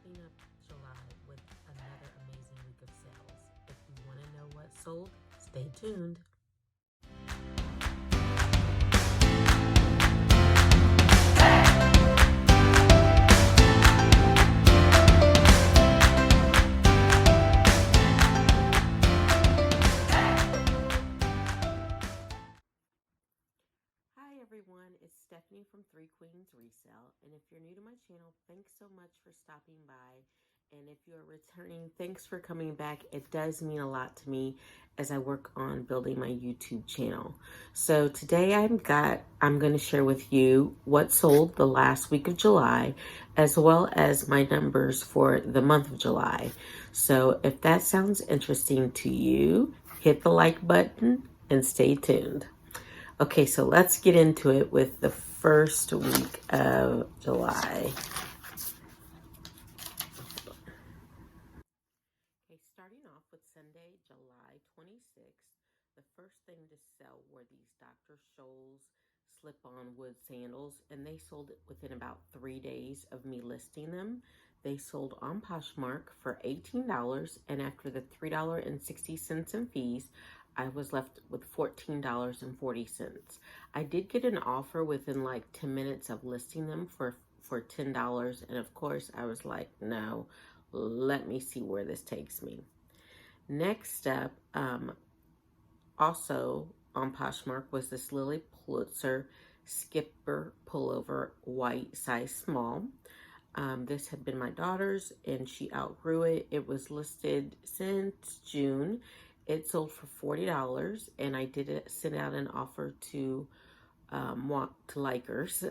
wrapping up July with another amazing week of sales. If you want to know what sold, stay tuned. Hi everyone, it's Stephanie from Three Queens Resale. And if you're new to my channel, thanks so much for stopping by. And if you're returning, thanks for coming back. It does mean a lot to me as I work on building my YouTube channel. So today I'm going to share with you what sold the last week of July, as well as my numbers for the month of July. So if that sounds interesting to you, hit the like button and stay tuned. Okay, so let's get into it with the first week of July. Okay, starting off with Sunday, July 26th, the first thing to sell were these Dr. Scholl's slip-on wood sandals, and they sold it within about 3 days of me listing them. They sold on Poshmark for $18, and after the $3.60 in fees, I was left with $14.40. I did get an offer within like 10 minutes of listing them for $10, and of course I was like, no, let me see where this takes me. Next up, also on Poshmark was this Lily Pulitzer Skipper pullover, white, size small. This had been my daughter's and she outgrew it. It was listed since June. It sold for $40, and I did send out an offer to likers.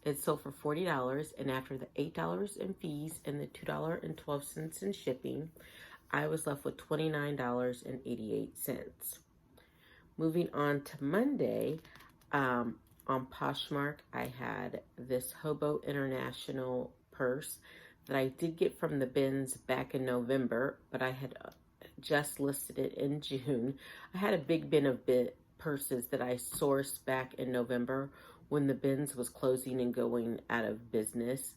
It sold for $40, and after the $8 in fees and the $2.12 in shipping, I was left with $29.88. Moving on to Monday, on Poshmark, I had this Hobo International purse that I did get from the bins back in November, but I had just listed it in June. I had a big bin of purses that I sourced back in November when the bins was closing and going out of business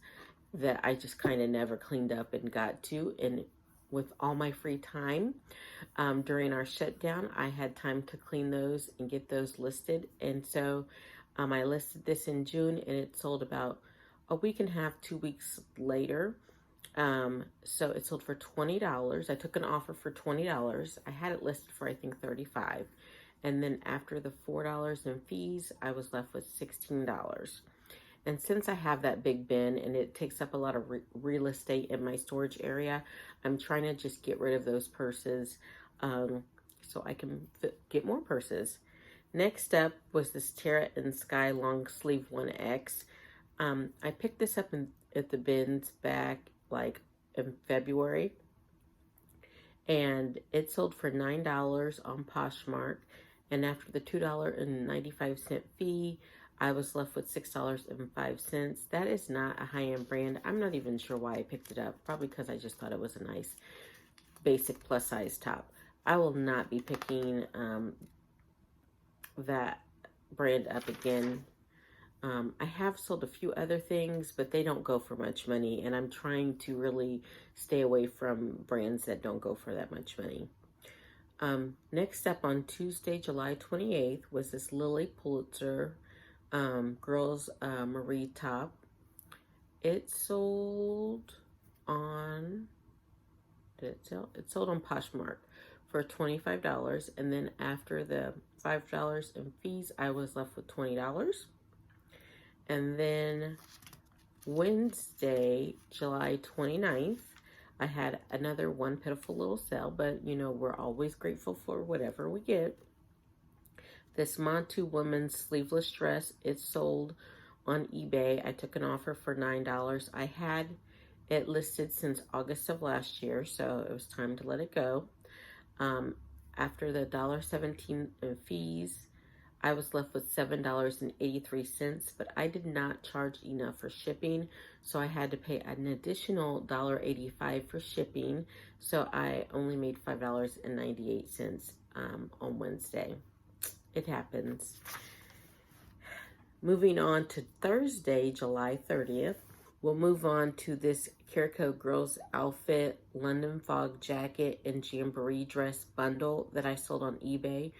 that I just kind of never cleaned up and got to. And with all my free time during our shutdown, I had time to clean those and get those listed. And so I listed this in June, and it sold about a week and a half, 2 weeks later. So it sold for $20. I took an offer for $20. I had it listed for, I think, $35. And then after the $4 in fees, I was left with $16. And since I have that big bin and it takes up a lot of real estate in my storage area, I'm trying to just get rid of those purses so I can get more purses. Next up was this Terra and Sky long sleeve 1X. I picked this up at the bins back like in February, and it sold for $9 on Poshmark, and after the $2.95 fee, I was left with $6.05. That is not a high-end brand. I'm not even sure why I picked it up. Probably because I just thought it was a nice basic plus size top. I will not be picking that brand up again. I have sold a few other things, but they don't go for much money, and I'm trying to really stay away from brands that don't go for that much money. Next up on Tuesday, July 28th, was this Lily Pulitzer girls Marie top. It sold on, did it sell? It sold on Poshmark for $25, and then after the $5 in fees, I was left with $20. And then Wednesday, July 29th, I had another One Pitiful Little Sale, but you know, we're always grateful for whatever we get. This Montu woman's sleeveless dress, it sold on eBay. I took an offer for $9. I had it listed since August of last year, so it was time to let it go. After the $1.17 in fees, I was left with $7.83, but I did not charge enough for shipping, so I had to pay an additional $1.85 for shipping, so I only made $5.98 on Wednesday. It happens. Moving on to Thursday, July 30th, We'll move on to this Carico Girls Outfit London Fog Jacket and Jamboree Dress bundle that I sold on eBay.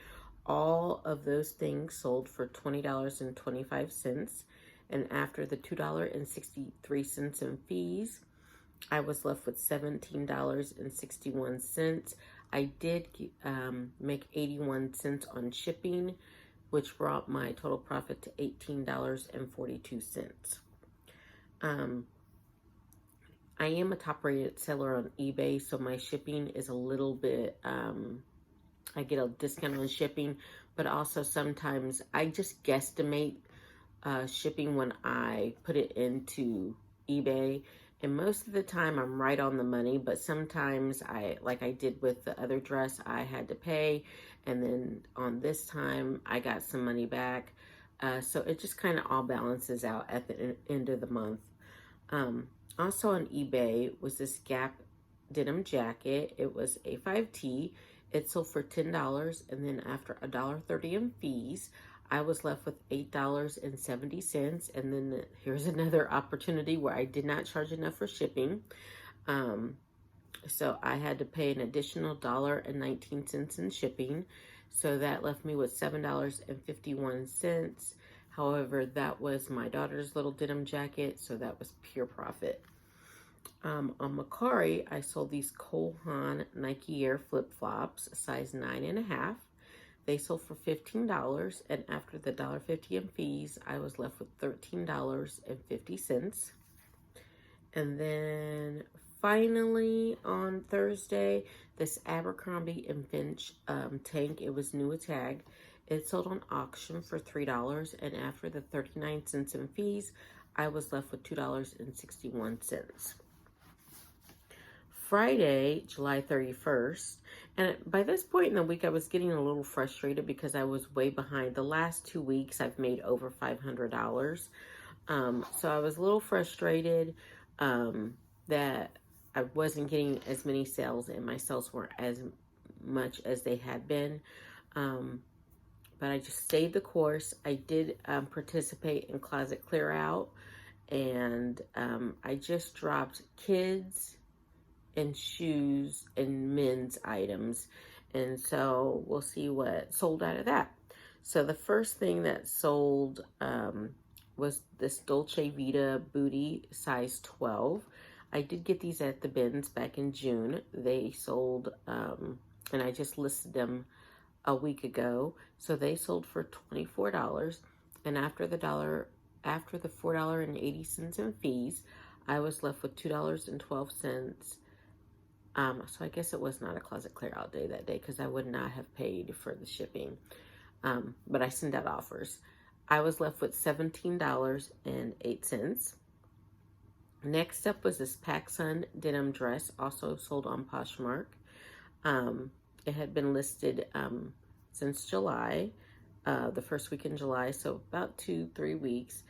All of those things sold for $20.25. And after the $2.63 in fees, I was left with $17.61. I did make 81 cents on shipping, which brought my total profit to $18.42. I am a top rated seller on eBay, so my shipping is a little bit, I get a discount on shipping, but also sometimes I just guesstimate shipping when I put it into eBay. And most of the time I'm right on the money, but sometimes like I did with the other dress, I had to pay. And then on this time, I got some money back. So it just kind of all balances out at the end of the month. Also on eBay was this Gap denim jacket. It was a 5T. It sold for $10, and then after $1.30 in fees, I was left with $8.70. And then here's another opportunity where I did not charge enough for shipping. So I had to pay an additional $1.19 in shipping. So that left me with $7.51. However, that was my daughter's little denim jacket, so that was pure profit. On Mecari, I sold these Cole Haan Nike Air flip-flops, size 9.5. They sold for $15, and after the $1.50 in fees, I was left with $13.50. And then finally on Thursday, this Abercrombie and Finch tank. It was new a tag. It sold on auction for $3, and after the 39 cents in fees, I was left with $2.61. Friday, July 31st, and by this point in the week, I was getting a little frustrated because I was way behind. The last 2 weeks, I've made over $500. So I was a little frustrated that I wasn't getting as many sales, and my sales weren't as much as they had been. But I just stayed the course. I did participate in closet clear out, and I just dropped kids and shoes and men's items. And so we'll see what sold out of that. So the first thing that sold was this Dolce Vita booty, size 12. I did get these at the bins back in June. They sold, and I just listed them a week ago. So they sold for $24. And after the $4.80 in fees, I was left with $2.12. So I guess it was not a closet clear out day that day because I would not have paid for the shipping. But I sent out offers. I was left with $17.08. Next up was this PacSun denim dress, also sold on Poshmark. It had been listed since July, the first week in July, so about 2-3 weeks.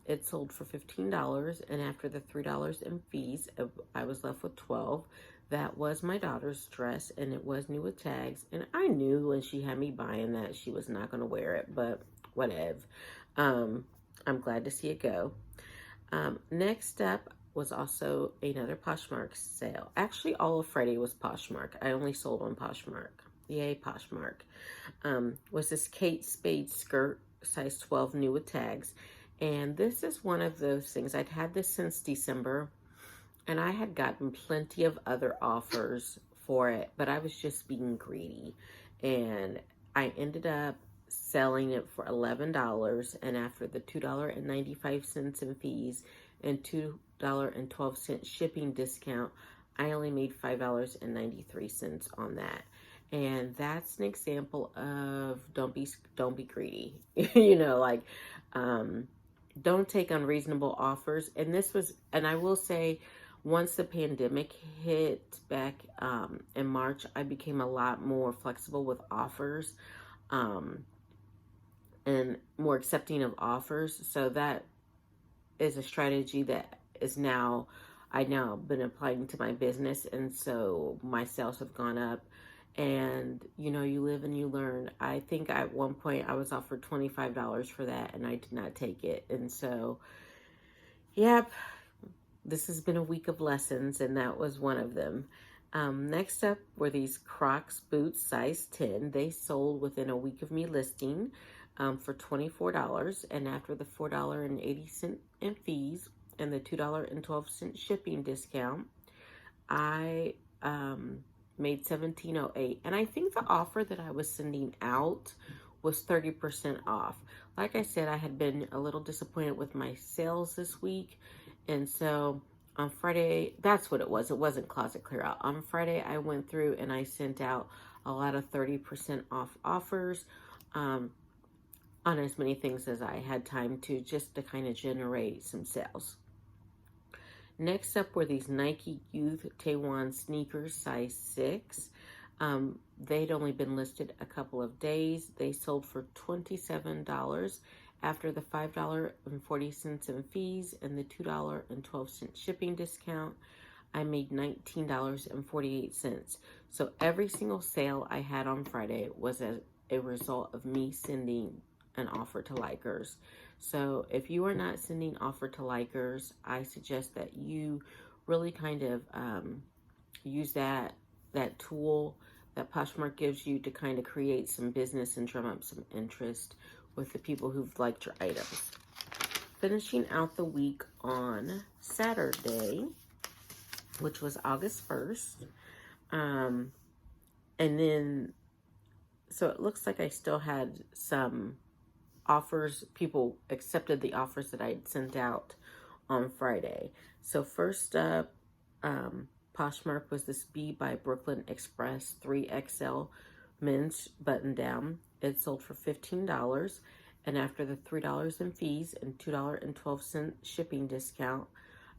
It sold for $15, and after the $3 in fees, I was left with $12. That was my daughter's dress, and it was new with tags. And I knew when she had me buying that she was not going to wear it, but whatever. I'm glad to see it go. Next up was also another Poshmark sale. Actually, all of Friday was Poshmark. I only sold on Poshmark. Yay, Poshmark. Was this Kate Spade skirt, size 12, new with tags. And this is one of those things. I'd had this since December, and I had gotten plenty of other offers for it, but I was just being greedy. And I ended up selling it for $11, and after the $2.95 in fees and $2.12 shipping discount, I only made $5.93 on that. And that's an example of don't be greedy. You know, like don't take unreasonable offers. And I will say, once the pandemic hit back in March, I became a lot more flexible with offers and more accepting of offers. So that is a strategy that I've now been applying to my business. And so my sales have gone up. And, you know, you live and you learn. I think at one point I was offered $25 for that, and I did not take it. And so, yep, this has been a week of lessons, and that was one of them. Next up were these Crocs boots, size 10. They sold within a week of me listing for $24. And after the $4.80 in fees and the $2.12 shipping discount, I made $17.08. And I think the offer that I was sending out was 30% off. Like I said, I had been a little disappointed with my sales this week. And so on Friday, that's what it was. It wasn't closet clear out. On Friday, I went through and I sent out a lot of 30% off offers on as many things as I had time to, just to kind of generate some sales. Next up were these Nike Youth Taiwan sneakers, size 6. They'd only been listed a couple of days. They sold for $27 after the $5.40 in fees and the $2.12 shipping discount. I made $19.48. So every single sale I had on Friday was a result of me sending an offer to likers. So if you are not sending offer to likers, I suggest that you really kind of use that tool that Poshmark gives you to kind of create some business and drum up some interest with the people who've liked your items. Finishing out the week on Saturday, which was August 1st. And then, so it looks like I still had some offers. People accepted the offers that I'd sent out on Friday. So first up, Poshmark was this B by Brooklyn Express 3XL men's button down. It sold for $15, and after the $3 in fees and $2.12 shipping discount,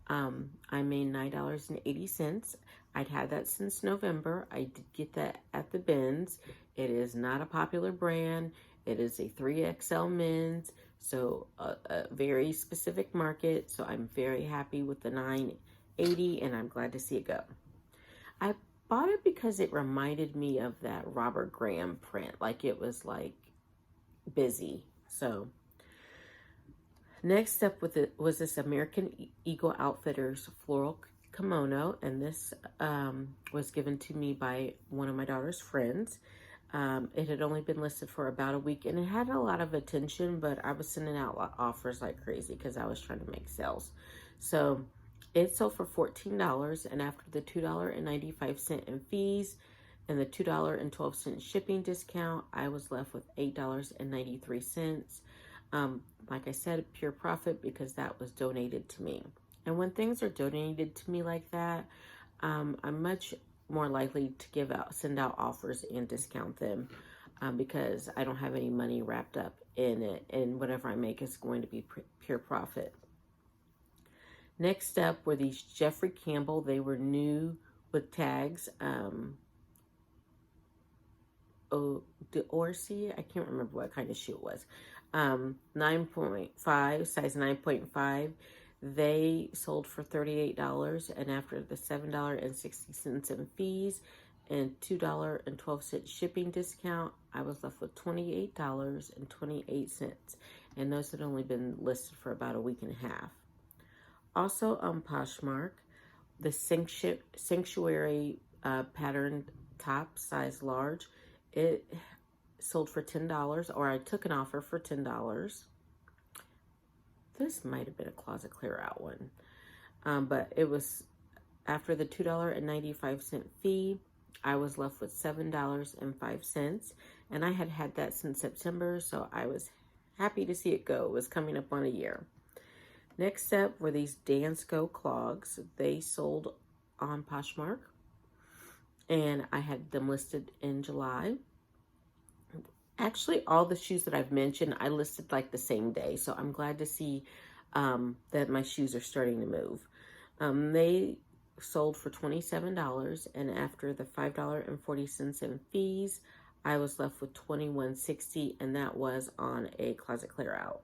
I made $9.80. I'd had that since November. I did get that at the bins. It is not a popular brand. It is a 3XL men's, so a very specific market. So I'm very happy with the $9.80, and I'm glad to see it go. I bought it because it reminded me of that Robert Graham print. Like, it was like busy. So next up was this American Eagle Outfitters floral kimono, and this was given to me by one of my daughter's friends. It had only been listed for about a week, and it had a lot of attention, but I was sending out offers like crazy because I was trying to make sales. So it sold for $14, and after the $2.95 in fees and the $2.12 shipping discount, I was left with $8.93. Like I said, pure profit because that was donated to me. And when things are donated to me like that, I'm much more likely to send out offers and discount them because I don't have any money wrapped up in it, and whatever I make is going to be pure profit. Next up were these Jeffrey Campbell. They were new with tags. D'Orsay, I can't remember what kind of shoe it was. 9.5, size 9.5. They sold for $38, and after the $7.60 in fees and $2.12 shipping discount, I was left with $28.28. And those had only been listed for about a week and a half. Also on Poshmark, the Sanctuary patterned top, size large, it sold for $10, or I took an offer for $10. This might have been a closet clear out one. But it was after the $2.95 fee, I was left with $7.05. And I had had that since September, so I was happy to see it go. It was coming up on a year. Next up were these Dansko clogs. They sold on Poshmark, and I had them listed in July. Actually, all the shoes that I've mentioned, I listed like the same day. So I'm glad to see that my shoes are starting to move. They sold for $27, and after the $5.40 in fees, I was left with $21.60, and that was on a closet clear out.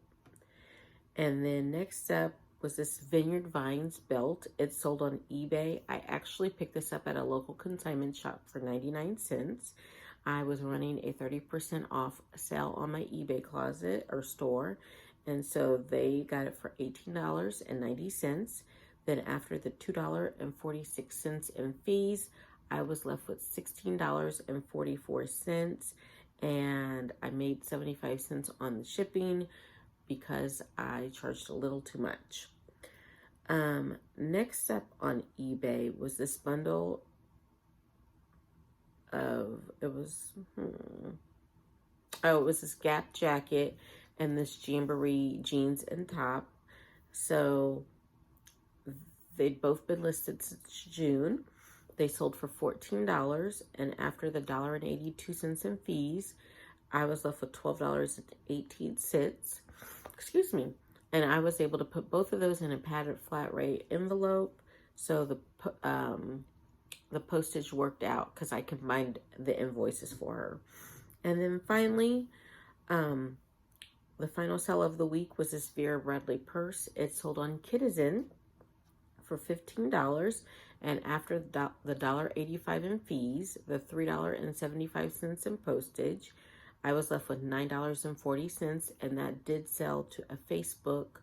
And then next up was this Vineyard Vines belt. It sold on eBay. I actually picked this up at a local consignment shop for 99 cents. I was running a 30% off sale on my eBay closet or store, and so they got it for $18.90. Then after the $2.46 in fees, I was left with $16.44, and I made 75 cents on the shipping because I charged a little too much. Next up on eBay was this bundle of, it was this Gap jacket and this Jamboree jeans and top. So they'd both been listed since June. They sold for $14, and after the $1.82 in fees, I was left with $12.18. Excuse me. And I was able to put both of those in a padded flat rate envelope, so the postage worked out because I combined the invoices for her. And then finally, the final sale of the week was this Vera Bradley purse. It sold on Kidizen for $15, and after the $1.85 in fees, the $3.75 in postage, I was left with $9.40, and that did sell to a Facebook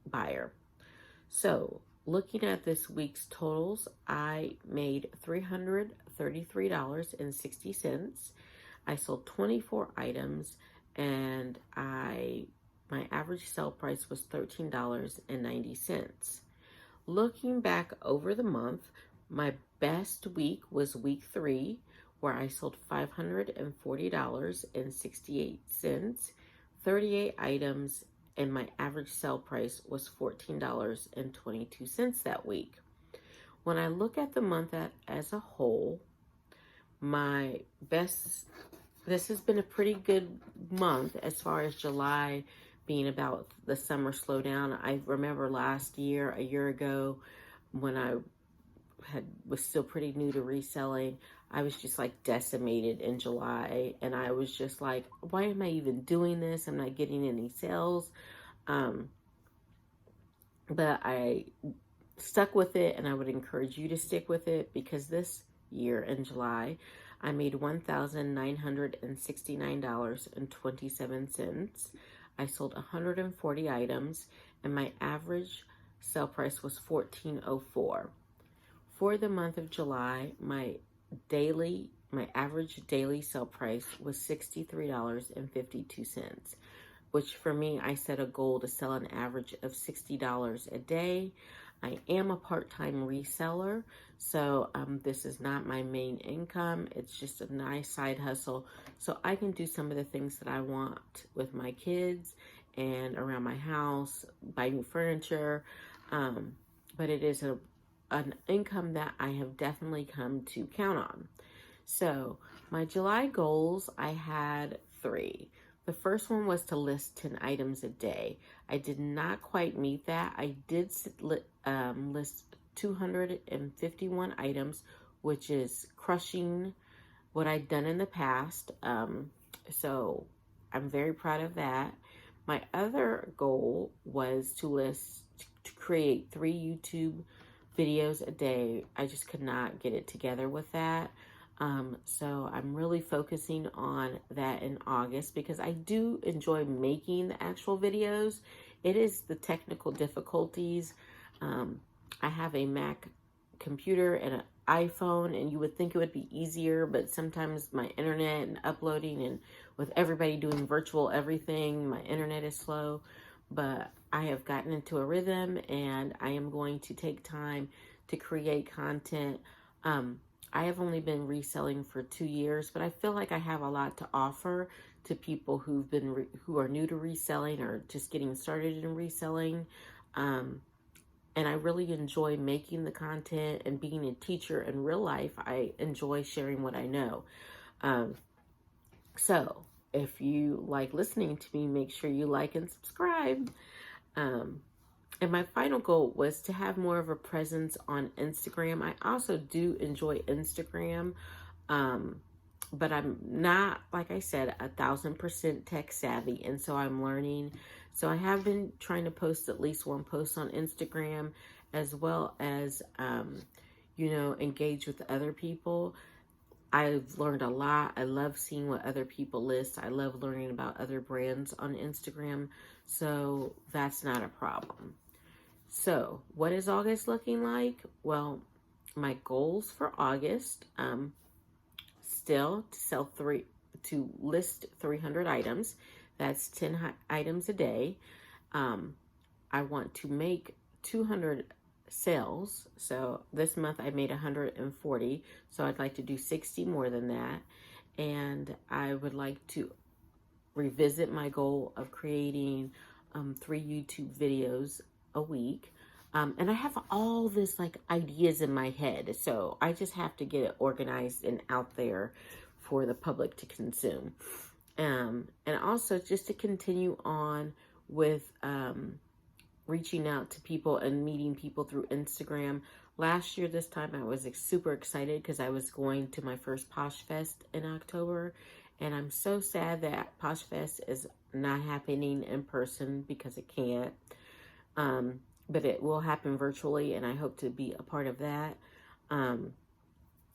buyer. So looking at this week's totals, I made $333.60. I sold 24 items, and my average sale price was $13.90. Looking back over the month, my best week was week 3, where I sold $540.68, 38 items, and my average sale price was $14.22 that week. When I look at the month as a whole, this has been a pretty good month as far as July being about the summer slowdown. I remember a year ago, when I was still pretty new to reselling, I was just like decimated in July, and I was just like, why am I even doing this? I'm not getting any sales. But I stuck with it, and I would encourage you to stick with it, because this year in July, I made $1,969.27. I sold 140 items, and my average sale price was $14.04. For the month of July, my average daily sale price was $63.52, which for me, I set a goal to sell an average of $60 a day. I am a part-time reseller, so this is not my main income. It's just a nice side hustle, so I can do some of the things that I want with my kids and around my house, buy new furniture, but it is an income that I have definitely come to count on. So my July goals, I had 3. The first one was to list 10 items a day. I did not quite meet that. I did list 251 items, which is crushing what I'd done in the past. So I'm very proud of that. My other goal was to create 3 YouTube videos a day. I just could not get it together with that. So I'm really focusing on that in August, because I do enjoy making the actual videos. It is the technical difficulties. I have a Mac computer and an iPhone, and you would think it would be easier, but sometimes my internet and uploading, and with everybody doing virtual everything, my internet is slow. But I have gotten into a rhythm, and I am going to take time to create content. I have only been reselling for 2 years, but I feel like I have a lot to offer to people who are new to reselling or just getting started in reselling. And I really enjoy making the content and being a teacher in real life. I enjoy sharing what I know. So if you like listening to me, make sure you like and subscribe. And my final goal was to have more of a presence on Instagram. I also do enjoy Instagram, but I'm not, like I said, 1,000% tech savvy, and so I'm learning. So I have been trying to post at least one post on Instagram, as well as, engage with other people. I've learned a lot. I love seeing what other people list. I love learning about other brands on Instagram, so that's not a problem. So what is August looking like? Well, my goals for August, still to list 300 items. That's 10 items a day. I want to make 200 sales. So this month I made 140. So I'd like to do 60 more than that. And I would like to revisit my goal of creating 3 YouTube videos a week. And I have all this like ideas in my head. So I just have to get it organized and out there for the public to consume. And also just to continue on with reaching out to people and meeting people through Instagram. Last year, this time, I was super excited because I was going to my first Posh Fest in October. And I'm so sad that Posh Fest is not happening in person because it can't. But it will happen virtually, and I hope to be a part of that.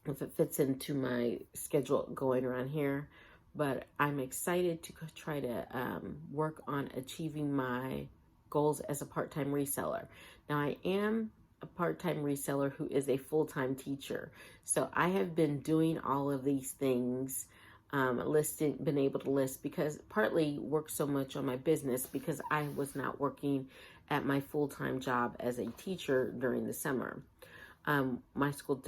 If it fits into my schedule going around here. But I'm excited to try to work on achieving my goals as a part-time reseller. Now, I am a part-time reseller who is a full-time teacher. So I have been doing all of these things, been able to list because partly worked so much on my business because I was not working at my full-time job as a teacher during the summer. My school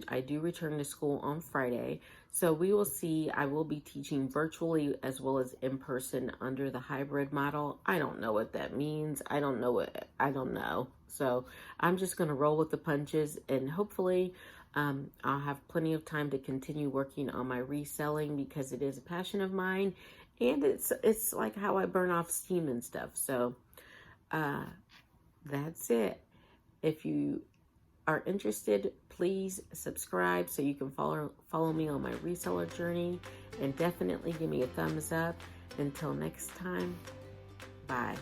I do return to school on Friday. So we will see. I will be teaching virtually as well as in person under the hybrid model. I don't know what that means. I don't know. So I'm just going to roll with the punches, and hopefully I'll have plenty of time to continue working on my reselling because it is a passion of mine, and it's like how I burn off steam and stuff. So that's it. If you are interested, please subscribe so you can follow me on my reseller journey, and definitely give me a thumbs up. Until next time, bye.